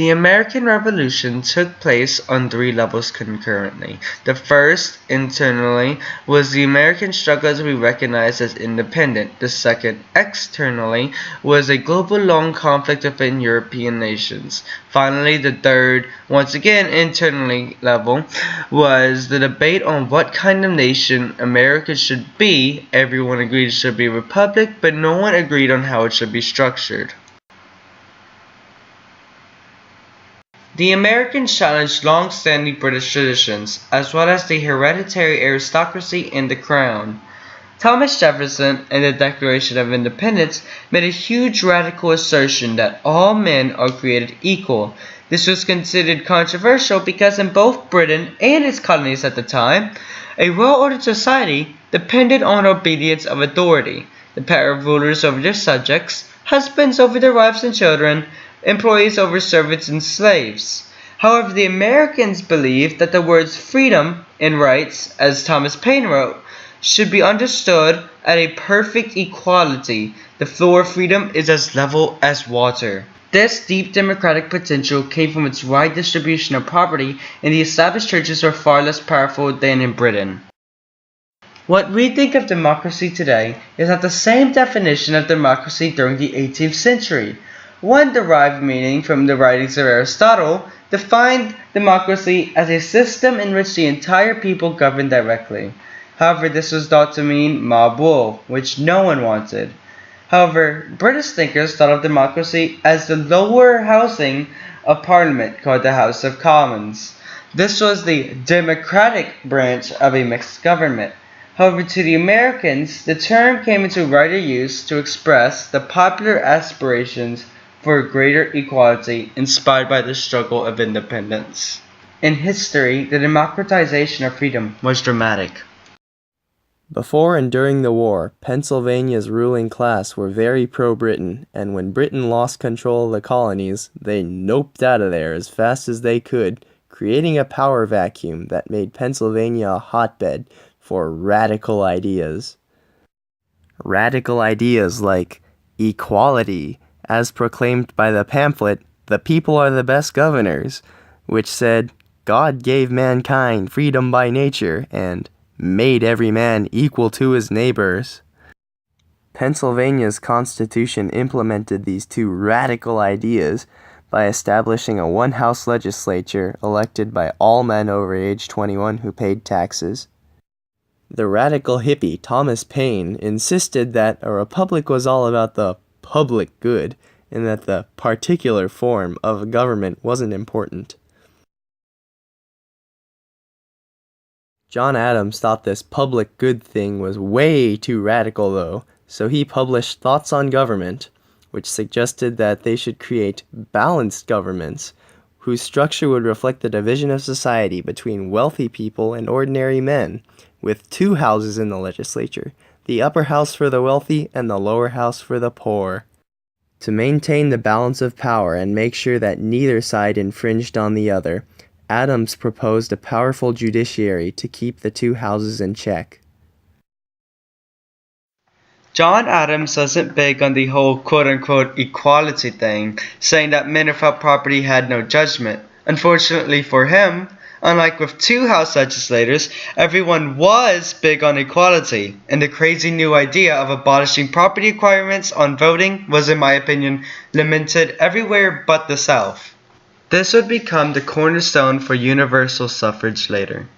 The American Revolution took place on three levels concurrently. The first, internally, was the American struggle to be recognized as independent. The second, externally, was a global long conflict within European nations. Finally, the third, once again internally level, was the debate on what kind of nation America should be. Everyone agreed it should be a republic, but no one agreed on how it should be structured. The Americans challenged long-standing British traditions, as well as the hereditary aristocracy and the crown. Thomas Jefferson, in the Declaration of Independence, made a huge radical assertion that all men are created equal. This was considered controversial because in both Britain and its colonies at the time, a well-ordered society depended on obedience of authority, the power of rulers over their subjects, husbands over their wives and children, employees over servants and slaves. However, the Americans believed that the words freedom and rights, as Thomas Paine wrote, should be understood at a perfect equality. The floor of freedom is as level as water. This deep democratic potential came from its wide distribution of property, and the established churches were far less powerful than in Britain. What we think of democracy today is not the same definition of democracy during the 18th century. One derived meaning from the writings of Aristotle defined democracy as a system in which the entire people govern directly. However, this was thought to mean mob rule, which no one wanted. However, British thinkers thought of democracy as the lower housing of Parliament, called the House of Commons. This was the democratic branch of a mixed government. However, to the Americans, the term came into wider use to express the popular aspirations for greater equality inspired by the struggle of independence. In history, the democratization of freedom was dramatic. Before and during the war, Pennsylvania's ruling class were very pro-Britain, and when Britain lost control of the colonies, they noped out of there as fast as they could, creating a power vacuum that made Pennsylvania a hotbed for radical ideas. Radical ideas like equality, as proclaimed by the pamphlet, "The People Are the Best Governors," which said, God gave mankind freedom by nature, and made every man equal to his neighbors. Pennsylvania's constitution implemented these two radical ideas by establishing a one-house legislature elected by all men over age 21 who paid taxes. The radical hippie Thomas Paine insisted that a republic was all about the public good, and that the particular form of government wasn't important. John Adams thought this public good thing was way too radical though, so he published Thoughts on Government, which suggested that they should create balanced governments, whose structure would reflect the division of society between wealthy people and ordinary men, with two houses in the legislature, the upper house for the wealthy and the lower house for the poor. To maintain the balance of power and make sure that neither side infringed on the other, Adams proposed a powerful judiciary to keep the two houses in check. John Adams wasn't big on the whole quote-unquote equality thing, saying that men without property had no judgment. Unfortunately for him, unlike with two House legislators, everyone was big on equality, and the crazy new idea of abolishing property requirements on voting was, in my opinion, lamented everywhere but the South. This would become the cornerstone for universal suffrage later.